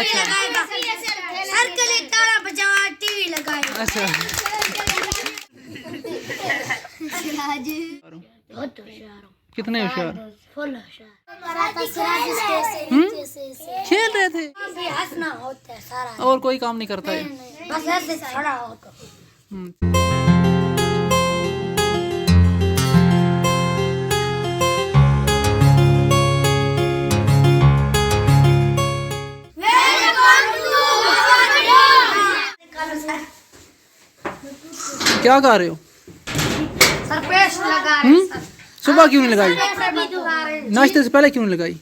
अच्छा सर के लिए ताला बजावा टीवी लगाएगा। अच्छा बहुत होशियार हूँ। कितने होशियार? फुल होशियार। खेल रहे थे हंसना होता है सारा, और कोई काम नहीं करता है। बस ऐसे खड़ा हो तो। क्या गा रहे हो? सर पेस्ट लगा रहे हैं सर। सुबह क्यों नहीं लगाई? अभी दुखा रहे हैं। नाश्ते से पहले क्यों नहीं लगाई?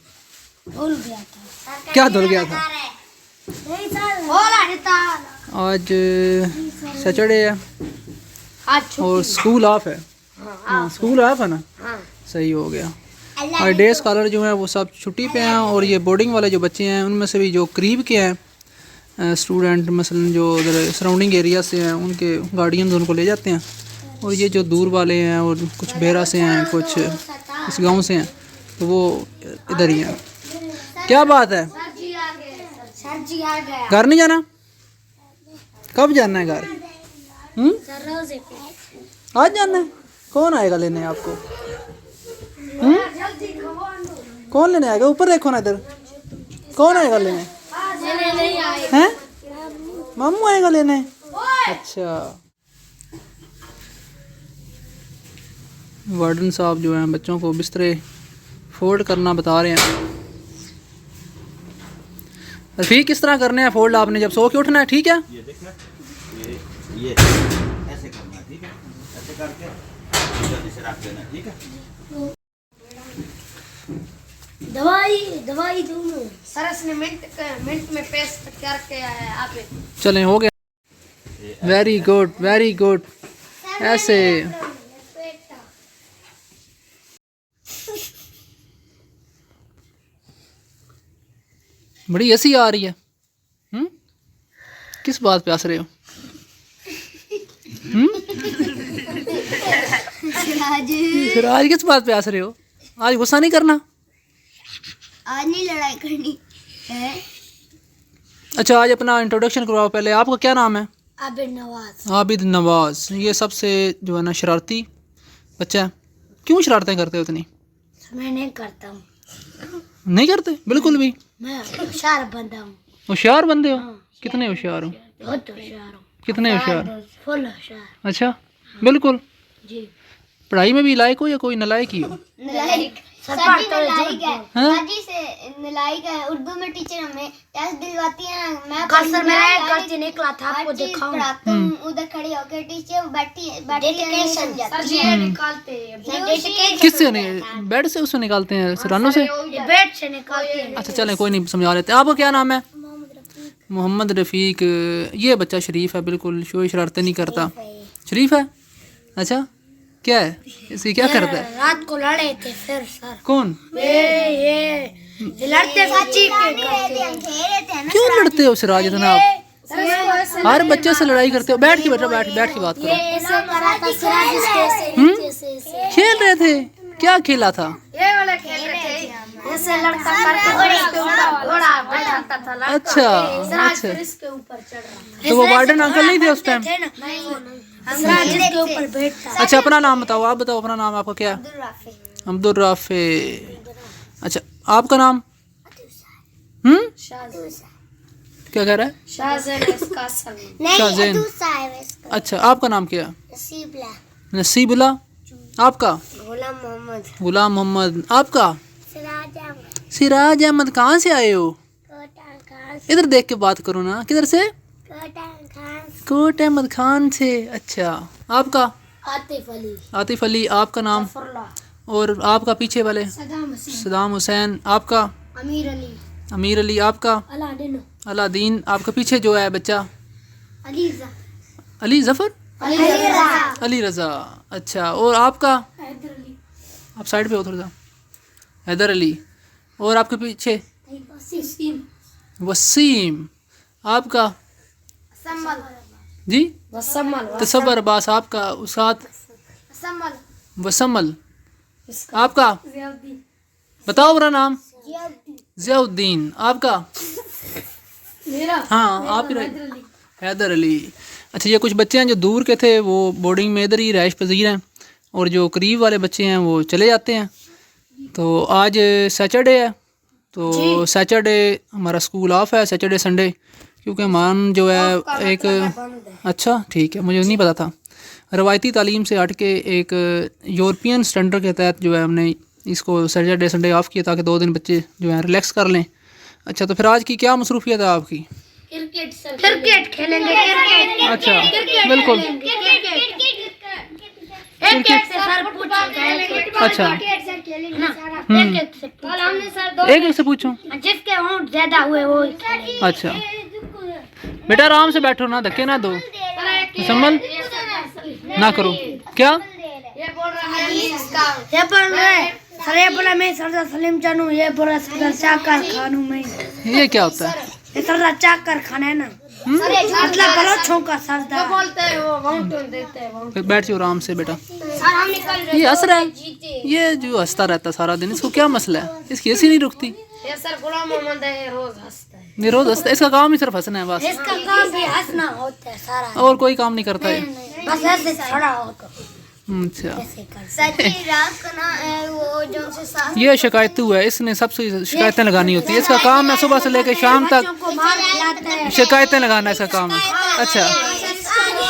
भूल गया था। क्या धुल गया था? बोला था आज सैटरडे है आज छुट्टी। और स्कूल ऑफ है। हाँ स्कूल ऑफ है ना, हाँ। सही हो गया। और डे स्कॉलर जो हैं वो सब छुट्टी पे हैं और ये बोर्डिंग वाले जो बच्चे हैं उनमें से भी जो करीब के हैं स्टूडेंट, मसलन जो उधर सराउंडिंग एरिया से हैं उनके गार्डियन उनको ले जाते हैं, और ये जो दूर वाले हैं और कुछ बेरा से हैं, कुछ इस गांव से हैं, तो वो इधर ही हैं। क्या बात है, सर जी आ गया। घर नहीं जाना? कब जाना है घर? सर रोजे पे आज जाना है? कौन आएगा लेने आपको? जल्दी कौन लेने आएगा? ऊपर देखो ना, इधर कौन आएगा लेने? नहीं आए हैं? मामू आएगा लेने? अच्छा, वार्डन साहब जो हैं बच्चों को बिस्तरे फोल्ड करना बता रहे हैं। रफीक किस तरह करने हैं फोल्ड आपने जब सो के उठना है? ठीक है, ये देखना, ये ऐसे करना है, ठीक है, ऐसे करके जल्दी से रख देना, ठीक है। दवाई दूँ सर, इसने मिनट में पेस्ट करके आया आप। चलें हो गया। Very good very good. ऐसे बड़ी हंसी आ रही है। किस बात पे हंस रहे हो? सिराज किस बात पे हंस रहे हो? आज गुस्सा नहीं करना? आज नहीं लड़ाई करनी है। अच्छा आज अपना इंट्रोडक्शन करवाओ पहले। आपका क्या नाम है? आबिद नवाज। आबिद नवाज। ये सबसे जो है ना शरारती बच्चा है। क्यों शरारतें करते हो इतनी? मैं नहीं करता हूँ। नहीं करते बिल्कुल भी? मैं होशियार बंदा हूँ। होशियार बंदे हो? कितने होशियार हो? बहुत होशियार हूँ। कितने होशियार? फुल होशियार। अच्छा बिल्कुल। जी पढ़ाई में भी लायक हो या कोई नलायक ही हो? नलायक। सर जी नलायक है। हाँ? सर जी से नलायक है। उर्दू में टीचर हमें टेस्ट दिलवाती है। मैं कल सर मैं घर से निकला था, आपको दिखाऊं। पढ़ाता हूँ उधर खड़ी होकर, टीचर बैठी सर जी ये निकालते हैं किससे नहीं? बेड से उससे निकालते हैं? सरानों से? ये बेड से निकालते हैं। अच्छा चलें कोई नहीं, समझा लेते हैं। आपका क्या नाम है? मोहम्मद रफ़ीक। ये बच्चा शरीफ है, बिल्कुल शोर शरारतें नहीं करता। शरीफ है? अच्छा क्या है इसकी, क्या करता है? रात को लड़े थे फिर सर। कौन? ये लड़ते क्यों लड़ते हो सिराज इतना? आप हर बच्चे से लड़ाई करते हो। बैठ के बेटा, बैठ के बात करो। खेल रहे थे? क्या खेला था? ये वाला खेल रहे थे। ऐसे लड़का करके घोड़ा बैठाता था लड़का। अच्छा अच्छा। इसके ऊपर चढ़ रहा था। तो वो वार्डन अंकल नहीं थे उस टाइम? इसके ऊपर बैठता। अच्छा अपना नाम बताओ। आप बताओ अपना नाम, आपका क्या? अब्दुल राफे। अच्छा आपका नाम? क्या कह रहा है? शाहजैन इसका असल नाम। शाहजैन। अच्छा आपका नाम क्या है? नसीबुल्ला। आपका? गुलाम मोहम्मद। गुलाम मोहम्मद। आपका? सिराज अहमद। कहाँ से आए हो? इधर देख के बात करो ना। किधर से? कोट अहमद खान से। अच्छा आपका? आतिफ अली। आतिफ अली। आपका नाम? और आपका पीछे वाले? सदाम हुसैन। आपका? अमीर अली। अमीर अली। आपका? अलादीन। अलादीन। आपका पीछे जो है बच्चा? अली जफर। अली रजा। अच्छा और आपका? आप साइड पे हो थोड़ा सा। हैदर अली। और आपके पीछे? वसीम। आपका? जी? तसब्बर अब्बास। आपका? उसात वसमल। आपका? बताओ अपना नाम। ज़ियाउद्दीन। आपका? मेरा हाँ आप ही रहे, हैदर अली। अच्छा ये कुछ बच्चे हैं जो दूर के थे वो बोर्डिंग में इधर ही रहाइश पजीर हैं, और जो करीब वाले बच्चे हैं वो चले जाते हैं। तो आज सैटरडे है, तो सैटरडे हमारा स्कूल ऑफ है, सैटरडे संडे, क्योंकि हमान जो है एक, अच्छा ठीक है, मुझे नहीं पता था। रवायती तालीम से हट के एक यूरोपियन स्टैंडर्ड के तहत जो है हमने इसको सैटरडे संडे ऑफ किया ताकि 2 दिन बच्चे जो है रिलैक्स कर लें। अच्छा तो फिर आज की क्या मसरूफियत है आपकी? क्रिकेट खेलेंगे, क्रिकेट। अच्छा बिल्कुल, क्रिकेट से सर पूछो। अच्छा एक एक से पूछो, जिसके ऊँट ज्यादा हुए वो। अच्छा बेटा आराम से बैठो ना, धक्के ना दो, संभल ना करो। क्या ये बोल रहा है सर, ये बोला मैं सरदार सलीम जानू, ये बोला सरदार चाकर खानू मैं। ये क्या होता है? ये सरदार चाकर खाना है ना, मतलब बलोचों का सरदार बोलते हैं, वो माउंटेन देते हैं। फिर बैठ जाओ आराम से बेटा। सर हम निकल रहे, ये हंस रहा है, ये जो हंसता रहता है सारा दिन, इसको क्या मसला है? इसकी हंसी नहीं रुकती। ये सर गुलाम मोहम्मद है, रोज हंसता है। ये रोज हंसता है, इसका काम ही सिर्फ हंसना है बस, इसका काम भी हंसना होता है सारा, और कोई काम नहीं करता है। बस ऐसे खड़ा होकर। अच्छा सच्ची रात को ना वो जो से साथ ये शिकायतू है, इसने सबसे शिकायतें लगानी होती है, इसका काम है सुबह से लेकर शाम तक को मार खिलाते हैं। शिकायतें लगाना इसका काम है। अच्छा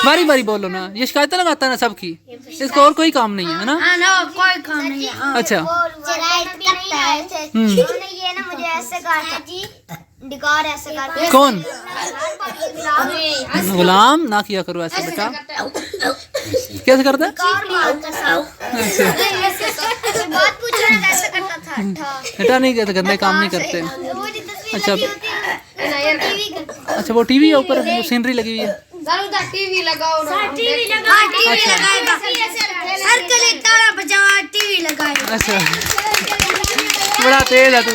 बारी बारी बोलो ना, ये शिकायतें लगाता है ना सबकी, इसका और कोई काम नहीं है ना? हाँ ना, कोई काम नहीं है। हाँ। अच्छा शिकायत करता है। उन्होंने ये ना मुझे ऐसे कहा था जी, डिकार ऐसे करता है। कौन? गुलाम ना किया करो ऐसे बेटा। कैसे करता है? डिकार मारता था। बात पूछो ना कैसे करता था। बेटा नहीं कहते, गंदे काम नहीं करते। वो जो तस्वीर अच्छा लगी होती है ना, टीवी का। अच्छा वो टीवी है ऊपर जो सीनरी लगी हुई है। टीवी लगाओ ना, टीवी अच्छा लगाएगा सर, के लिए ताला बजाओ, टीवी लगाएगा। अच्छा बड़ा तेज है तू,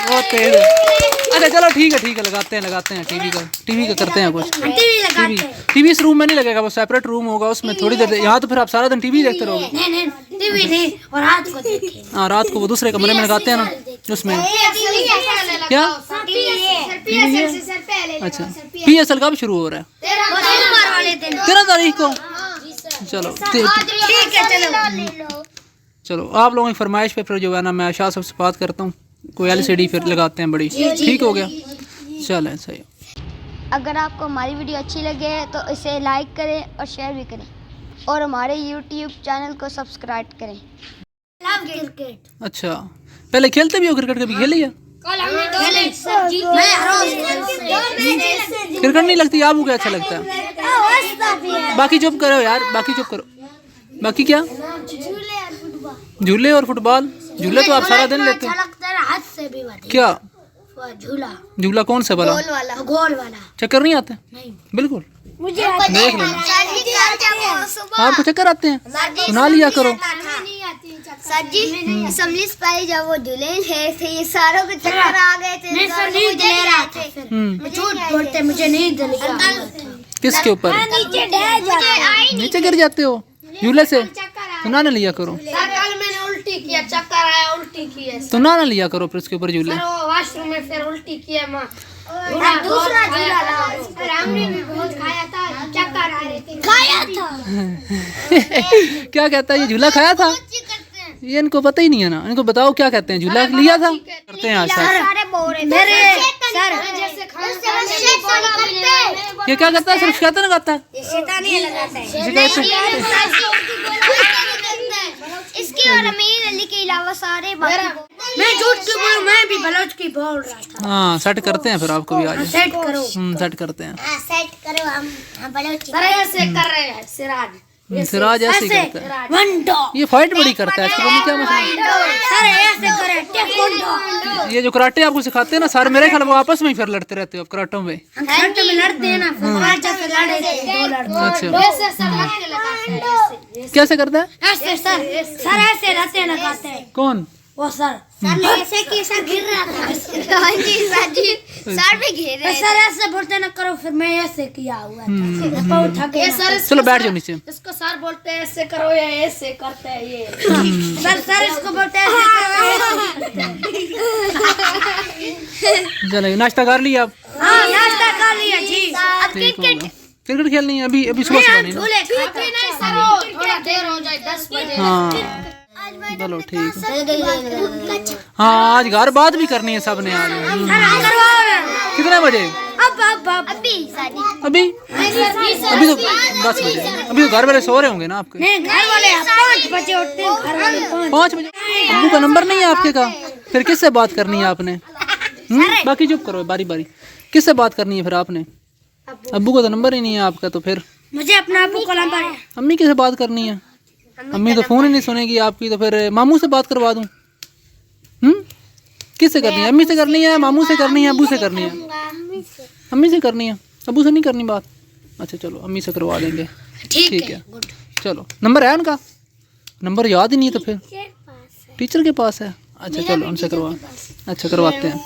बहुत तेज है। अच्छा चलो ठीक है लगाते हैं टीवी का करते हैं कुछ। टीवी लगाते हैं। टीवी इस रूम में नहीं लगेगा, वो सेपरेट रूम होगा, उसमें थोड़ी देर। यहाँ तो फिर आप सारा दिन टीवी देखते रहोगे। नहीं टीवी नहीं, और रात को देखें। हाँ रात को वो दूसरे कमरे में लगाते हैं ना, उसमें क्या? अच्छा PSL कब शुरू हो रहा है? 13 तारीख को। चलो ठीक है, चलो चलो आप लोगों की फरमाइश पे फिर जो है ना मैं शाह साहब से बात करता हूँ, कोई LCD फिर लगाते हैं बड़ी। ठीक हो गया, चलें सही। अगर आपको हमारी वीडियो अच्छी लगे तो इसे लाइक करें और शेयर भी करें, और हमारे YouTube चैनल को सब्सक्राइब करें। क्रिकेट अच्छा पहले खेलते भी हो क्रिकेट? कभी खेली है? कल हमने क्रिकेट नहीं लगती आपको? क्या अच्छा लगता है? बाकी चुप करो यार, बाकी चुप करो। बाकी क्या? झूले और फुटबॉल। झूले तो आप सारा दिन लेते हैं। लगता है हाथ से भी बढ़िया। क्या झूला? झूला कौन सा वाला? गोल वाला। चक्कर नहीं आते? नहीं बिल्कुल मुझे देख लेना। आपको चक्कर आते हैं? सुना लिया करो। सर जी असम्बली से पहले जब वो झूले ले थे, ये सारों को चक्कर आ गए थे। नहीं सर, नींद ले रहा था। झूठ बोलते, मुझे नींद किसके ऊपर? नीचे गिर जाते हो झूले से? तो ना लिया करो। कल मैंने उल्टी किया, चक्कर आया, उल्टी किया। तो ना लिया करो फिर उसके ऊपर झूले। वॉशरूम में फिर उल्टी किया। दूसरा झूला हमने भी बहुत खाया था, चक्कर आ रहे थे। खाया था क्या कहता है ये? झूला खाया था? ये इनको पता ही नहीं है ना, इनको बताओ क्या कहते हैं। झूला लिया था? करते हैं आज तक। ये क्या करता है? सिर्फ शिकायतें लगाता है। इसके और अमीर अली के अलावा सारे मैं झूठ क्यों बोलूं, मैं भी बलोच की बोल रहा था। हाँ सेट करते हैं फिर आपको भी आज। सेट करो। सेट करते हैं। सेट करो। हम बलोच ऐसे कर रहे हैं सिराज। सिराज ऐसे ही करता है। वंडो ये फाइट बड़ी करता है, इसको पता नहीं क्या मसला सर, ऐसे करे टेक्वांडो। है। ये जो कराटे आपको सिखाते हैं ना सर, मेरे ख्याल वो आपस में ही फिर लड़ते रहते हो आप कराटों में। हम कराटे में लड़ते हैं ना, फिर पांच से लड़े थे, दो लड़ते। अच्छा ऐसे सर हाथ लगाते हैं। कैसे करता है? ऐसे सर ऐसे रहते लगाते हैं। कौन? वो सर ऐसे कैसा गिर रहा था। हाँ जी सर जी, सर भी घेर रहे सर ऐसे बोलते ना करो, फिर मैं ऐसे किया हुआ था। उठा के सर, चलो बैठ जाओ नीचे। इसको सर बोलते हैं ऐसे करो, या ऐसे करते हैं ये। सर इसको बोलते हैं ऐसे करो। चलो नाश्ता कर लिया आप? हाँ नाश्ता वाली है जी। ठीक होगा। क्रिकेट खेलनी है अभी, अभी सुबह सुबह नहीं ना। झूले खाते हैं। थोड़ा देर हो जाए 10 बजे। हाँ चलो ठीक है। हाँ आज घर बात भी करनी है सबने आज। करवाओ ना। कितने बजे? अब अभी शादी अभी अभी तो 10 बजे। अभी तो घर वाले सो रहे होंगे ना आपके? नहीं, घर वाले 5 बजे उठते हैं, घर वाले 5 बजे। अब्बू का नंबर नहीं है आपके का? फिर किससे बात करनी है आपने? बाकी चुप करो, बारी बारी। किससे बात करनी है फिर आपने? अब्बू का तो नंबर ही नहीं है आपका, तो फिर मुझे अपना अब्बू का नंबर है। अम्मी किससे बात करनी है? अम्मी तो फोन ही नहीं सुनेगी आपकी, तो फिर मामू से बात करवा दूं? किससे करनी है? अम्मी से करनी है, मामू से करनी है, अब्बू से करनी है? अम्मी से करनी है, अब्बू से नहीं करनी बात? अच्छा चलो अम्मी से करवा देंगे। ठीक है चलो। नंबर है उनका? नंबर याद ही नहीं है तो फिर? टीचर के पास है। अच्छा चलो उनसे करवा, अच्छा करवाते हैं।